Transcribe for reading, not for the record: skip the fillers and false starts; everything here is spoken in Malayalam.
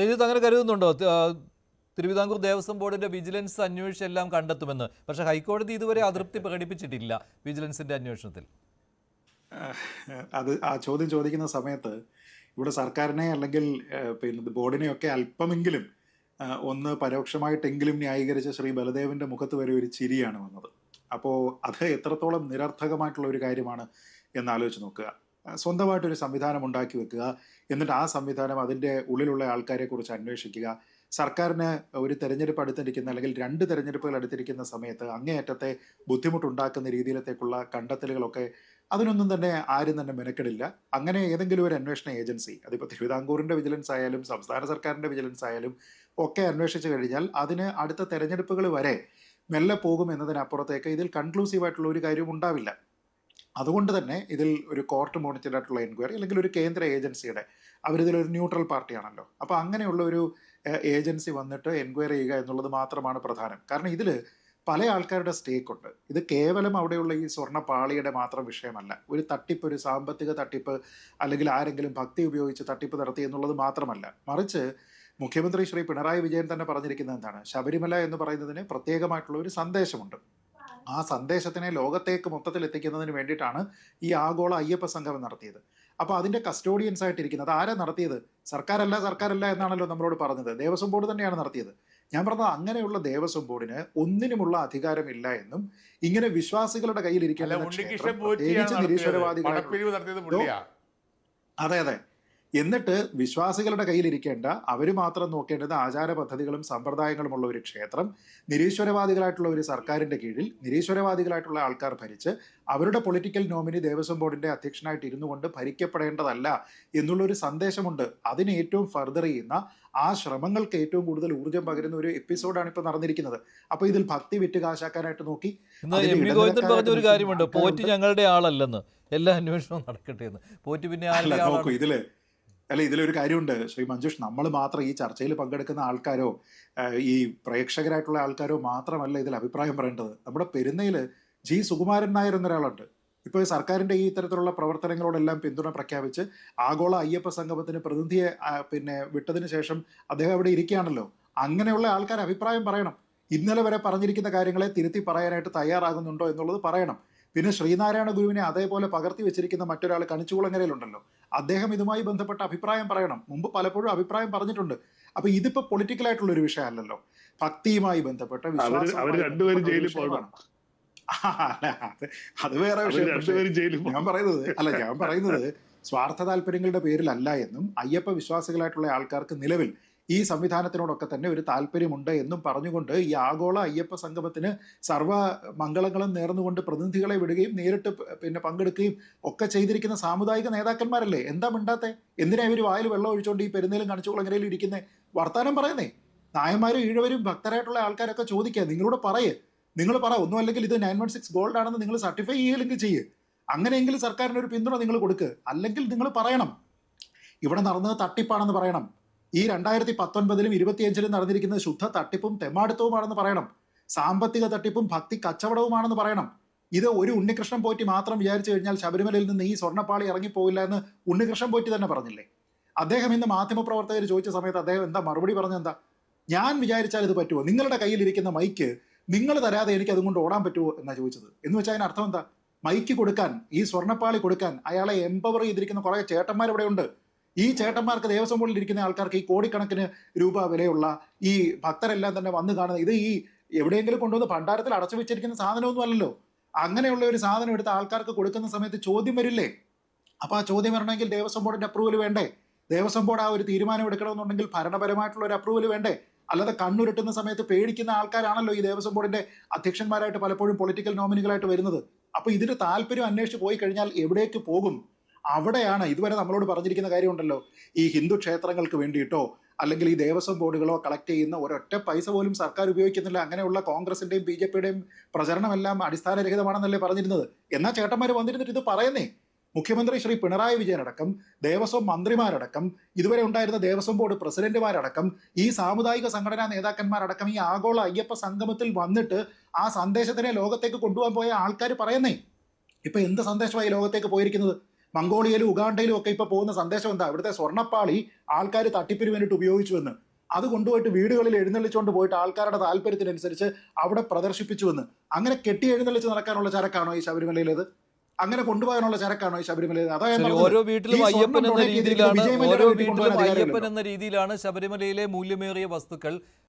ഇത് അങ്ങനെ കരുതുന്നുണ്ടോ? തിരുവിതാംകൂർ ദേവസ്വം ബോർഡിന്റെ വിജിലൻസ് അന്വേഷിച്ച് എല്ലാം കണ്ടെത്തുമെന്ന്. പക്ഷേ ഹൈക്കോടതി ഇതുവരെ അതൃപ്തി പ്രകടിപ്പിച്ചിട്ടില്ല വിജിലൻസിന്റെ അന്വേഷണത്തിൽ. അത് ആ ചോദ്യം ചോദിക്കുന്ന സമയത്ത് ഇവിടെ സർക്കാരിനെ അല്ലെങ്കിൽ പിന്നെ ബോർഡിനെയൊക്കെ അല്പമെങ്കിലും ഒന്ന് പരോക്ഷമായിട്ടെങ്കിലും ന്യായീകരിച്ച ശ്രീ ബലദേവിന്റെ മുഖത്ത് വരെ ഒരു ചിരിയാണ് വന്നത്. അപ്പോൾ അത് എത്രത്തോളം നിരർത്ഥകമായിട്ടുള്ള ഒരു കാര്യമാണ് എന്നാലോചിച്ച് നോക്കുക. സ്വന്തമായിട്ടൊരു സംവിധാനം ഉണ്ടാക്കി വെക്കുക, എന്നിട്ട് ആ സംവിധാനം അതിൻ്റെ ഉള്ളിലുള്ള ആൾക്കാരെ കുറിച്ച് അന്വേഷിക്കുക. സർക്കാരിന് ഒരു തെരഞ്ഞെടുപ്പ് അടുത്തിരിക്കുന്ന അല്ലെങ്കിൽ 2 തെരഞ്ഞെടുപ്പുകൾ അടുത്തിരിക്കുന്ന സമയത്ത് അങ്ങേയറ്റത്തെ ബുദ്ധിമുട്ടുണ്ടാക്കുന്ന രീതിയിലത്തേക്കുള്ള കണ്ടെത്തലുകളൊക്കെ അതിനൊന്നും തന്നെ ആരും തന്നെ മെനക്കെടില്ല. അങ്ങനെ ഏതെങ്കിലും ഒരു അന്വേഷണ ഏജൻസി, അതിപ്പോൾ തിരുവിതാംകൂറിൻ്റെ വിജിലൻസ് ആയാലും സംസ്ഥാന സർക്കാരിൻ്റെ വിജിലൻസ് ആയാലും ഒക്കെ അന്വേഷിച്ചു കഴിഞ്ഞാൽ അതിന് അടുത്ത തെരഞ്ഞെടുപ്പുകൾ വരെ മെല്ലെ പോകും എന്നതിനപ്പുറത്തേക്ക് ഇതിൽ കൺക്ലൂസീവായിട്ടുള്ള ഒരു കാര്യവും ഉണ്ടാവില്ല. അതുകൊണ്ട് തന്നെ ഇതിൽ ഒരു കോർട്ട് മോണിറ്റഡ് ആയിട്ടുള്ള എൻക്വയറി അല്ലെങ്കിൽ ഒരു കേന്ദ്ര ഏജൻസിയുടെ, അവരിതിലൊരു ന്യൂട്രൽ പാർട്ടിയാണല്ലോ, അപ്പോൾ അങ്ങനെയുള്ള ഒരു ഏജൻസി വന്നിട്ട് എൻക്വയറി ചെയ്യുക എന്നുള്ളത് മാത്രമാണ് പ്രധാനം. കാരണം ഇതിൽ പല ആൾക്കാരുടെ സ്റ്റേക്ക് ഉണ്ട്. ഇത് കേവലം അവിടെയുള്ള ഈ സ്വർണ്ണപ്പാളിയുടെ മാത്രം വിഷയമല്ല. ഒരു തട്ടിപ്പ്, ഒരു സാമ്പത്തിക തട്ടിപ്പ് അല്ലെങ്കിൽ ആരെങ്കിലും ഭക്തി ഉപയോഗിച്ച് തട്ടിപ്പ് നടത്തി എന്നുള്ളത് മാത്രമല്ല, മറിച്ച് മുഖ്യമന്ത്രി ശ്രീ പിണറായി വിജയൻ തന്നെ പറഞ്ഞിരിക്കുന്നത് എന്താണ്? ശബരിമല എന്ന് പറയുന്നതിന് പ്രത്യേകമായിട്ടുള്ള ഒരു സന്ദേശമുണ്ട്. ആ സന്ദേശത്തിനെ ലോകത്തേക്ക് മൊത്തത്തിൽ എത്തിക്കുന്നതിന് വേണ്ടിയിട്ടാണ് ഈ ആഗോള അയ്യപ്പ സംഗമം നടത്തിയത്. അപ്പോൾ അതിൻ്റെ കസ്റ്റോഡിയൻസ് ആയിട്ടിരിക്കുന്നത് ആരാ നടത്തിയത്? സർക്കാരല്ല എന്നാണല്ലോ നമ്മളോട് പറഞ്ഞത്. ദേവസ്വം ബോർഡ് തന്നെയാണ് നടത്തിയത്. ഞാൻ പറഞ്ഞത് അങ്ങനെയുള്ള ദേവസ്വം ബോർഡിന് ഒന്നിനുമുള്ള അധികാരമില്ല എന്നും ഇങ്ങനെ വിശ്വാസികളുടെ കയ്യിൽ ഇരിക്കേണ്ട നിരീശ്വരവാദികൾ, അതെ, എന്നിട്ട് വിശ്വാസികളുടെ കയ്യിലിരിക്കേണ്ട, അവർ മാത്രം നോക്കേണ്ടത് ആചാര പദ്ധതികളും സമ്പ്രദായങ്ങളുമുള്ള ഒരു ക്ഷേത്രം നിരീശ്വരവാദികളായിട്ടുള്ള ഒരു സർക്കാരിൻ്റെ കീഴിൽ നിരീശ്വരവാദികളായിട്ടുള്ള ആൾക്കാർ ഭരിച്ച് അവരുടെ പൊളിറ്റിക്കൽ നോമിനി ദേവസ്വം ബോർഡിൻ്റെ അധ്യക്ഷനായിട്ട് ഇരുന്നു കൊണ്ട് ഭരിക്കപ്പെടേണ്ടതല്ല എന്നുള്ളൊരു സന്ദേശമുണ്ട്. അതിന് ഏറ്റവും ഫർദർ ചെയ്യുന്ന, ആ ശ്രമങ്ങൾക്ക് ഏറ്റവും കൂടുതൽ ഊർജ്ജം പകരുന്ന ഒരു എപ്പിസോഡാണ് ഇപ്പോൾ നടന്നിരിക്കുന്നത്. അപ്പോൾ ഇതിൽ ഭക്തി വിറ്റ് കാശാക്കാനായിട്ട് നോക്കി. പറഞ്ഞൊരു കാര്യമുണ്ട്, പോറ്റി ഞങ്ങളുടെ ആളല്ലെന്ന്, എല്ലാ അന്വേഷണവും നടക്കട്ടെ എന്ന്. പോറ്റി പിന്നെ നോക്കൂ, ഇതിലൊരു കാര്യമുണ്ട് ശ്രീ മഞ്ജുഷ്. നമ്മൾ മാത്രം ഈ ചർച്ചയിൽ പങ്കെടുക്കുന്ന ആൾക്കാരോ ഈ പ്രേക്ഷകരായിട്ടുള്ള ആൾക്കാരോ മാത്രമല്ല ഇതിൽ അഭിപ്രായം പറയേണ്ടത്. നമ്മുടെ പെരുന്നയിൽ ജി സുകുമാരൻ നായർ എന്നൊരാളുണ്ട്. ഇപ്പോൾ സർക്കാരിൻ്റെ ഈ ഇത്തരത്തിലുള്ള പ്രവർത്തനങ്ങളോടെല്ലാം പിന്തുണ പ്രഖ്യാപിച്ച് ആഗോള അയ്യപ്പ സംഗമത്തിന് പ്രതിനിധിയെ വിട്ടതിന് ശേഷം അദ്ദേഹം അവിടെ ഇരിക്കുകയാണല്ലോ. അങ്ങനെയുള്ള ആൾക്കാർ അഭിപ്രായം പറയണം. ഇന്നലെ വരെ പറഞ്ഞിരിക്കുന്ന കാര്യങ്ങളെ തിരുത്തി പറയാനായിട്ട് തയ്യാറാകുന്നുണ്ടോ എന്നുള്ളത് പറയണം. പിന്നെ ശ്രീനാരായണ ഗുരുവിനെ അതേപോലെ പകർത്തി വെച്ചിരിക്കുന്ന മറ്റൊരാൾ കണിച്ചുകുളങ്ങരയിലുണ്ടല്ലോ, അദ്ദേഹം ഇതുമായി ബന്ധപ്പെട്ട അഭിപ്രായം പറയണം. മുമ്പ് പലപ്പോഴും അഭിപ്രായം പറഞ്ഞിട്ടുണ്ട്. അപ്പൊ ഇതിപ്പോ പൊളിറ്റിക്കൽ ആയിട്ടുള്ള ഒരു വിഷയമല്ലല്ലോ, ഭക്തിയുമായി ബന്ധപ്പെട്ട അത് വേറെ വിഷയം. ഞാൻ പറയുന്നത് സ്വാർത്ഥ താല്പര്യങ്ങളുടെ പേരിലല്ല എന്നും അയ്യപ്പ വിശ്വാസികളായിട്ടുള്ള ആൾക്കാർക്ക് നിലവിൽ ഈ സംവിധാനത്തിനോടൊക്കെ തന്നെ ഒരു താല്പര്യമുണ്ട് എന്നും പറഞ്ഞുകൊണ്ട് ഈ ആഗോള അയ്യപ്പ സംഗമത്തിന് സർവ്വ മംഗളങ്ങളും നേർന്നുകൊണ്ട് പ്രതിനിധികളെ വിടുകയും നേരിട്ട് പിന്നെ പങ്കെടുക്കുകയും ഒക്കെ ചെയ്തിരിക്കുന്ന സാമുദായിക നേതാക്കന്മാരല്ലേ? എന്താ മിണ്ടാത്തെ? എന്തിനാ ഇവർ വായിൽ വെള്ളം ഒഴിച്ചുകൊണ്ട് ഈ പെരുന്നേലും കണിച്ചുകുളങ്ങരയിലും ഇരിക്കുന്നേ? വർത്താനം പറയുന്നേ. നായന്മാരും ഈഴവരും ഭക്തരായിട്ടുള്ള ആൾക്കാരൊക്കെ ചോദിക്കുക, നിങ്ങളോട് നിങ്ങൾ പറ, ഒന്നും അല്ലെങ്കിൽ ഇത് 916 ഗോൾഡ് ആണെന്ന് നിങ്ങൾ സർട്ടിഫൈ ചെയ്യില്ലെങ്കിൽ ചെയ്യ്. അങ്ങനെയെങ്കിലും സർക്കാരിന് ഒരു പിന്തുണ നിങ്ങൾ കൊടുക്കുക. അല്ലെങ്കിൽ നിങ്ങൾ പറയണം ഇവിടെ നടന്നത് തട്ടിപ്പാണെന്ന് പറയണം. ഈ 2019-ലും 2025-ലും നടന്നിരിക്കുന്നത് ശുദ്ധ തട്ടിപ്പും തെമ്മാടുത്തവുമാണെന്ന് പറയണം. സാമ്പത്തിക തട്ടിപ്പും ഭക്തി കച്ചവടവുമാണെന്ന് പറയണം. ഇത് ഒരു ഉണ്ണികൃഷ്ണൻ പോറ്റി മാത്രം വിചാരിച്ചു കഴിഞ്ഞാൽ ശബരിമലയിൽ നിന്ന് ഈ സ്വർണ്ണപ്പാളി ഇറങ്ങിപ്പോയില്ല എന്ന് ഉണ്ണികൃഷ്ണൻ പോറ്റി തന്നെ പറഞ്ഞില്ലേ? അദ്ദേഹം ഇന്ന് മാധ്യമപ്രവർത്തകർ ചോദിച്ച സമയത്ത് അദ്ദേഹം എന്താ മറുപടി പറഞ്ഞെന്താ? ഞാൻ വിചാരിച്ചാൽ ഇത് പറ്റുമോ? നിങ്ങളുടെ കയ്യിലിരിക്കുന്ന മൈക്ക് നിങ്ങൾ തരാതെ എനിക്ക് അതുകൊണ്ട് ഓടാൻ പറ്റുമോ എന്നാ ചോദിച്ചത്. എന്ന് വെച്ചാൽ അതിന് അർത്ഥം എന്താ? മൈക്ക് കൊടുക്കാൻ, ഈ സ്വർണ്ണപ്പാളി കൊടുക്കാൻ അയാളെ എംപവർ ചെയ്തിരിക്കുന്ന കുറെ ചേട്ടന്മാർ ഇവിടെ ഉണ്ട്. ഈ ചേട്ടന്മാർക്ക്, ദേവസ്വം ബോർഡിൽ ഇരിക്കുന്ന ആൾക്കാർക്ക് ഈ കോടിക്കണക്കിന് രൂപ വിലയുള്ള ഈ ഭക്തരെല്ലാം തന്നെ വന്ന് കാണുന്നത്, ഇത് ഈ എവിടെയെങ്കിലും കൊണ്ടുവന്ന് ഭണ്ഡാരത്തിൽ അടച്ചു വെച്ചിരിക്കുന്ന സാധനമൊന്നും അല്ലല്ലോ. അങ്ങനെയുള്ള ഒരു സാധനം എടുത്ത് ആൾക്കാർക്ക് കൊടുക്കുന്ന സമയത്ത് ചോദ്യം വരില്ലേ? അപ്പോൾ ആ ചോദ്യം വരണമെങ്കിൽ ദേവസ്വം ബോർഡിന്റെ അപ്രൂവൽ വേണ്ടേ? ദേവസ്വം ബോർഡ് ആ ഒരു തീരുമാനം എടുക്കണമെന്നുണ്ടെങ്കിൽ ഭരണപരമായിട്ടുള്ള ഒരു അപ്രൂവൽ വേണ്ടേ? അല്ലാതെ കണ്ണുരുട്ടുന്ന സമയത്ത് പേടിക്കുന്ന ആൾക്കാരാണല്ലോ ഈ ദേവസ്വം ബോർഡിന്റെ അധ്യക്ഷന്മാരായിട്ട് പലപ്പോഴും പൊളിറ്റിക്കൽ നോമിനികളായിട്ട് വരുന്നത്. അപ്പോൾ ഇതിന്റെ താല്പര്യം അന്വേഷിച്ച് പോയി കഴിഞ്ഞാൽ എവിടേക്ക് പോകും? അവിടെയാണ് ഇതുവരെ നമ്മളോട് പറഞ്ഞിരിക്കുന്ന കാര്യമുണ്ടല്ലോ, ഈ ഹിന്ദു ക്ഷേത്രങ്ങൾക്ക് വേണ്ടിയിട്ടോ അല്ലെങ്കിൽ ഈ ദേവസ്വം ബോർഡുകളോ കളക്ട് ചെയ്യുന്ന ഒരൊറ്റ പൈസ പോലും സർക്കാർ ഉപയോഗിക്കുന്നില്ല. അങ്ങനെയുള്ള കോൺഗ്രസിന്റെയും BJP-യുടെയും പ്രചരണമെല്ലാം അടിസ്ഥാനരഹിതമാണെന്നല്ലേ പറഞ്ഞിരുന്നത്. എന്നാൽ ചേട്ടന്മാർ വന്നിരുന്നിട്ട് ഇത് പറയുന്നേ. മുഖ്യമന്ത്രി ശ്രീ പിണറായി വിജയനടക്കം, ദേവസ്വം മന്ത്രിമാരടക്കം, ഇതുവരെ ഉണ്ടായിരുന്ന ദേവസ്വം ബോർഡ് പ്രസിഡന്റുമാരടക്കം, ഈ സാമുദായിക സംഘടനാ നേതാക്കന്മാരടക്കം ഈ ആഗോള അയ്യപ്പ സംഗമത്തിൽ വന്നിട്ട് ആ സന്ദേശത്തിനെ ലോകത്തേക്ക് കൊണ്ടുപോകാൻ പോയ ആൾക്കാർ പറയുന്നേ. ഇപ്പൊ എന്ത് സന്ദേശമായി ലോകത്തേക്ക് പോയിരിക്കുന്നത്? മംഗോളിയയിലും ഉഗാണ്ടയിലും ഒക്കെ ഇപ്പൊ പോകുന്ന സന്ദേശം എന്താ? ഇവിടുത്തെ സ്വർണ്ണപ്പാളി ആൾക്കാർ തട്ടിപ്പിന് വേണ്ടിയിട്ട് ഉപയോഗിച്ചുവെന്ന്. അത് കൊണ്ടുപോയിട്ട് വീടുകളിൽ എഴുന്നള്ളിച്ചുകൊണ്ട് പോയിട്ട് ആൾക്കാരുടെ താല്പര്യത്തിനനുസരിച്ച് അവിടെ പ്രദർശിപ്പിച്ചുവെന്ന്. അങ്ങനെ കെട്ടി എഴുന്നള്ളിച്ച് നടക്കാനുള്ള ചരക്കാണോ ഈ ശബരിമലയിലേത്? അങ്ങനെ കൊണ്ടുപോകാനുള്ള ചരക്കാണോ ഈ ശബരിമലയിൽ? ശരി, ഓരോ വീട്ടിലും അയ്യപ്പൻ എന്ന രീതിയിലാണ് ശബരിമലയിലെ മൂല്യമേറിയ വസ്തുക്കൾ